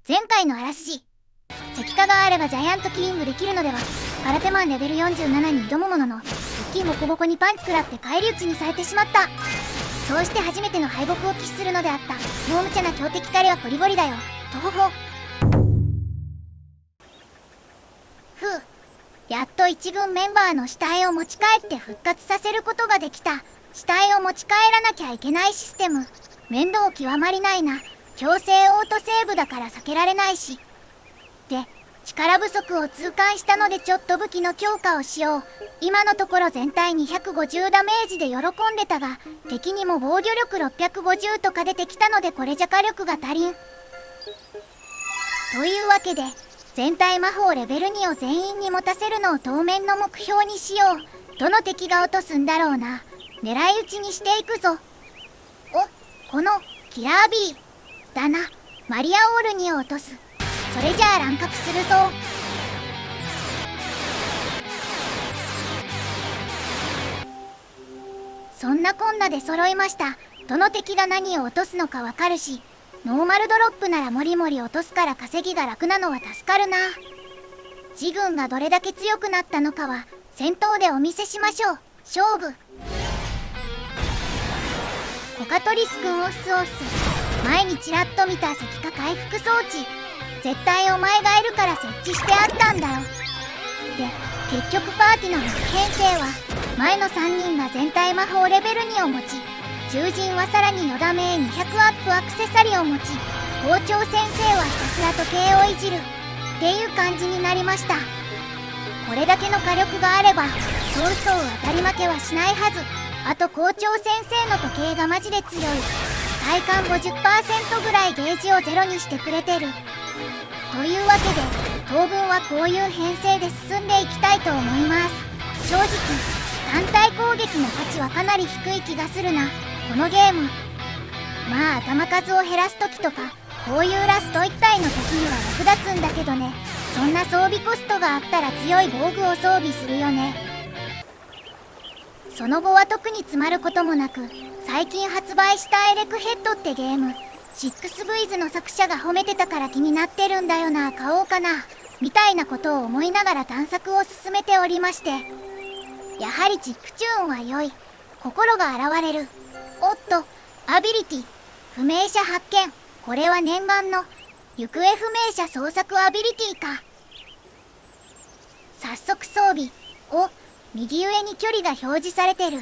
前回のあらすじ。石化があればジャイアントキリングできるのでは。空手マンレベル47に挑むものの、腹筋ボコボコにパンチ食らって返り討ちにされてしまった。そうして初めての敗北を喫するのであった。もう無茶な強敵彼はゴリゴリだよ。とほほ。ふう、やっと一軍メンバーの死体を持ち帰って復活させることができた。死体を持ち帰らなきゃいけないシステム、面倒極まりないな。強制オートセーブだから避けられないし。で、力不足を痛感したのでちょっと武器の強化をしよう。今のところ全体250ダメージで喜んでたが、敵にも防御力650とか出てきたのでこれじゃ火力が足りん。というわけで、全体魔法レベル2を全員に持たせるのを当面の目標にしよう。どの敵が落とすんだろうな。狙い撃ちにしていくぞ。お、このキラー B だな。マリアオールに落とす。それじゃあ乱獲するぞ。そんなこんなで揃いました。どの敵が何を落とすのかわかるし、ノーマルドロップならもりもり落とすから稼ぎが楽なのは助かるな。自軍がどれだけ強くなったのかは戦闘でお見せしましょう。勝負。コカトリス君オスオス。前にちらっと見た石化回復装置、絶対お前がいるから設置してあったんだよ。で、結局パーティの初編成は前の3人が全体魔法レベル2を持ち、獣人はさらに4ダメ200アップアクセサリーを持ち、校長先生はひたすら時計をいじるっていう感じになりました。これだけの火力があればそうそう当たり負けはしないはず。あと校長先生の時計がマジで強い。体感 50% ぐらいゲージをゼロにしてくれてる。というわけで当分はこういう編成で進んでいきたいと思います。正直単体攻撃の価値はかなり低い気がするな、このゲーム。まあ頭数を減らす時とかこういうラスト1体の時には役立つんだけどね。そんな装備コストがあったら強い防具を装備するよね。その後は特に詰まることもなく、最近発売したエレクヘッドってゲーム、6Vs の作者が褒めてたから気になってるんだよな、買おうかなみたいなことを思いながら探索を進めておりまして、やはりチップチューンは良い。心が現れる。おっと、アビリティ不明者発見。これは念願の行方不明者捜索アビリティか。早速装備。お、右上に距離が表示されてる。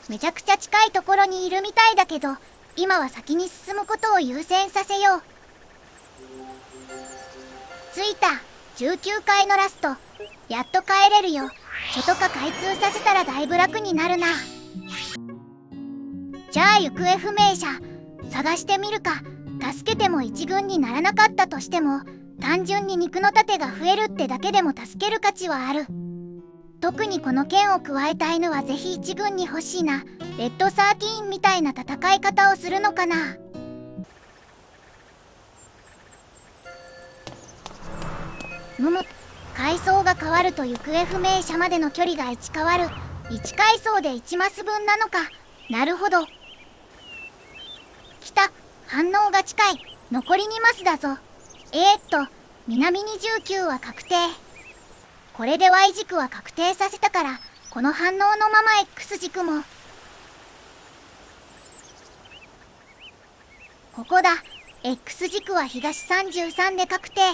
めちゃくちゃ近いところにいるみたいだけど、今は先に進むことを優先させよう。着いた。19階のラスト。やっと帰れるよ。書とか開通させたらだいぶ楽になるな。じゃあ行方不明者探してみるか。助けても一軍にならなかったとしても、単純に肉の盾が増えるってだけでも助ける価値はある。特にこの剣を加えた犬はぜひ一軍に欲しいな。レッド13みたいな戦い方をするのかな。階層が変わると行方不明者までの距離が1変わる。1階層で1マス分なのか。なるほど。来た。反応が近い。残り2マスだぞ。南29は確定。これで Y 軸は確定させたから、この反応のまま X 軸も。ここだ。X 軸は東33で確定。っ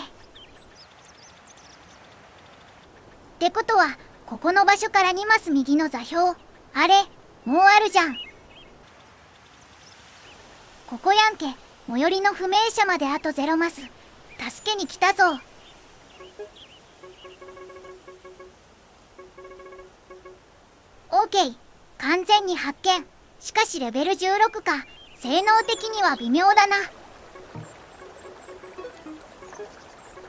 てことは、ここの場所から2マス右の座標。あれ、もうあるじゃん。ここやんけ。最寄りの不明者まであと0マス。助けに来たぞ。OK。完全に発見。しかしレベル16か。性能的には微妙だな。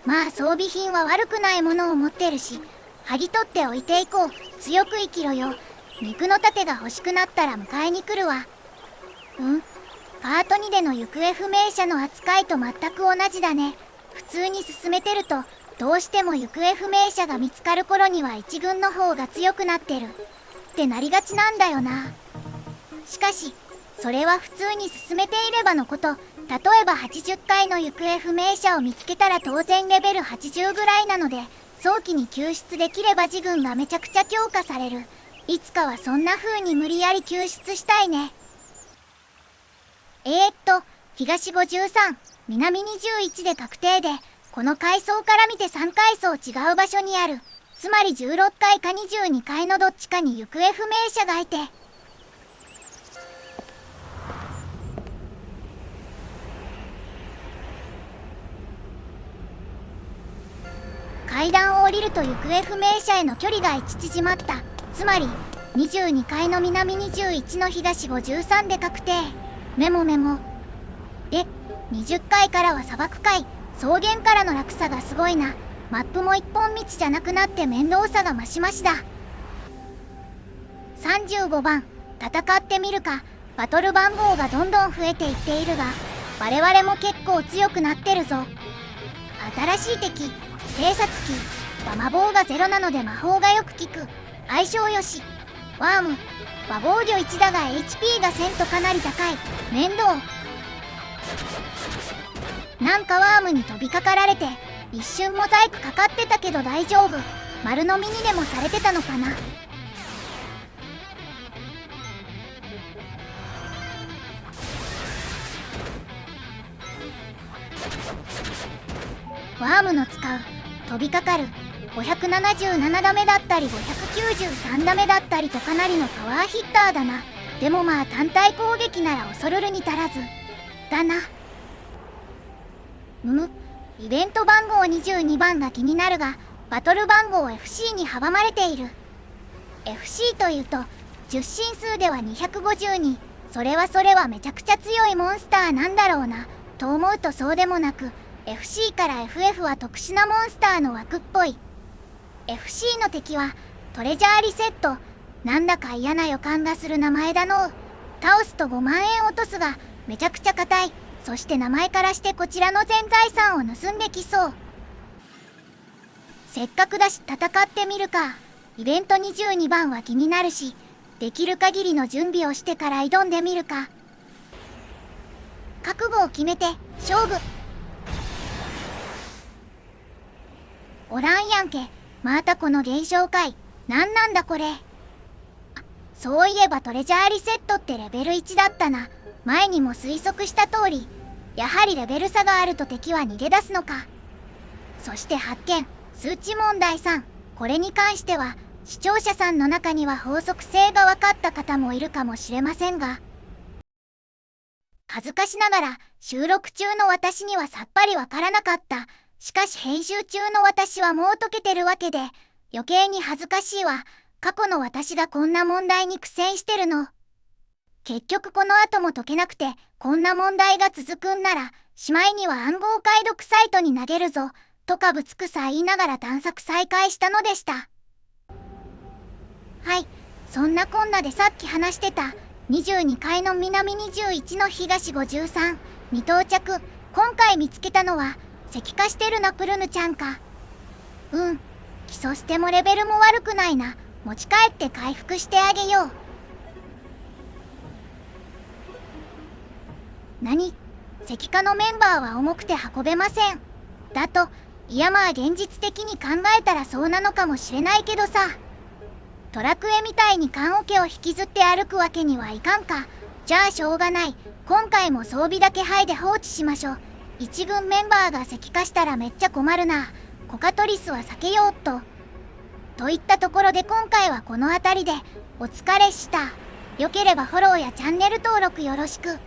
まあ装備品は悪くないものを持ってるし、剥ぎ取っておいていこう。強く生きろよ。肉の盾が欲しくなったら迎えに来るわ。パート2での行方不明者の扱いと全く同じだね。普通に進めてると、どうしても行方不明者が見つかる頃には一軍の方が強くなってるってなりがちなんだよな。しかし、それは普通に進めていればのこと。例えば80階の行方不明者を見つけたら当然レベル80ぐらいなので、早期に救出できれば自軍がめちゃくちゃ強化される。いつかはそんな風に無理やり救出したいね。東53、南21で確定で、この階層から見て3階層違う場所にある。つまり16階か22階のどっちかに行方不明者がいて。階段を降りると行方不明者への距離が1縮まった。つまり22階の南21の東53で確定。メモメモ。で、20階からは砂漠階、草原からの落差がすごいな。マップも一本道じゃなくなって面倒さがマシマシだ。35番、戦ってみるか。バトル番号がどんどん増えていっているが、我々も結構強くなってるぞ。新しい敵、偵察機、馬魔棒が0なので魔法がよく効く。相性よし。ワーム、馬防御1だが HP が1000とかなり高い。面倒。なんかワームに飛びかかられて、一瞬モザイクかかってたけど大丈夫。丸飲みにでもされてたのかな。ワームの使う飛びかかる577ダメだったり593ダメだったりとかなりのパワーヒッターだな。でもまあ単体攻撃なら恐るるに足らずだな。イベント番号22番が気になるが、バトル番号 FC に阻まれている。 FC というと10進数では252。それはめちゃくちゃ強いモンスターなんだろうなと思うとそうでもなく、 FC から FF は特殊なモンスターの枠っぽい。 FC の敵はトレジャーリセット。なんだか嫌な予感がする名前だのう。倒すと5万円落とすがめちゃくちゃ硬い。そして名前からしてこちらの全財産を盗んできそう。せっかくだし戦ってみるか。イベント22番は気になるし、できる限りの準備をしてから挑んでみるか。覚悟を決めて勝負。おらんやんけ。またこの現象かい。なんなんだこれ。そういえばトレジャーリセットってレベル1だったな。前にも推測した通り、やはりレベル差があると敵は逃げ出すのか。そして発見、数値問題3。これに関しては視聴者さんの中には法則性が分かった方もいるかもしれませんが、恥ずかしながら収録中の私にはさっぱり分からなかった。しかし編集中の私はもう解けてるわけで余計に恥ずかしいわ。過去の私がこんな問題に苦戦してるの。結局この後も解けなくてこんな問題が続くんなら、しまいには暗号解読サイトに投げるぞとかぶつくさ言いながら探索再開したのでした。はい、そんなこんなでさっき話してた22階の南21の東53に到着。今回見つけたのは石化してるなプルヌちゃんか。基礎捨てもレベルも悪くないな。持ち帰って回復してあげよう。何？石化のメンバーは重くて運べません。だと、いやまあ現実的に考えたらそうなのかもしれないけどさ。トラクエみたいに棺桶を引きずって歩くわけにはいかんか。じゃあしょうがない。今回も装備だけ剥いで放置しましょう。一軍メンバーが石化したらめっちゃ困るな。コカトリスは避けようっと。といったところで今回はこの辺りでお疲れした。よければフォローやチャンネル登録よろしく。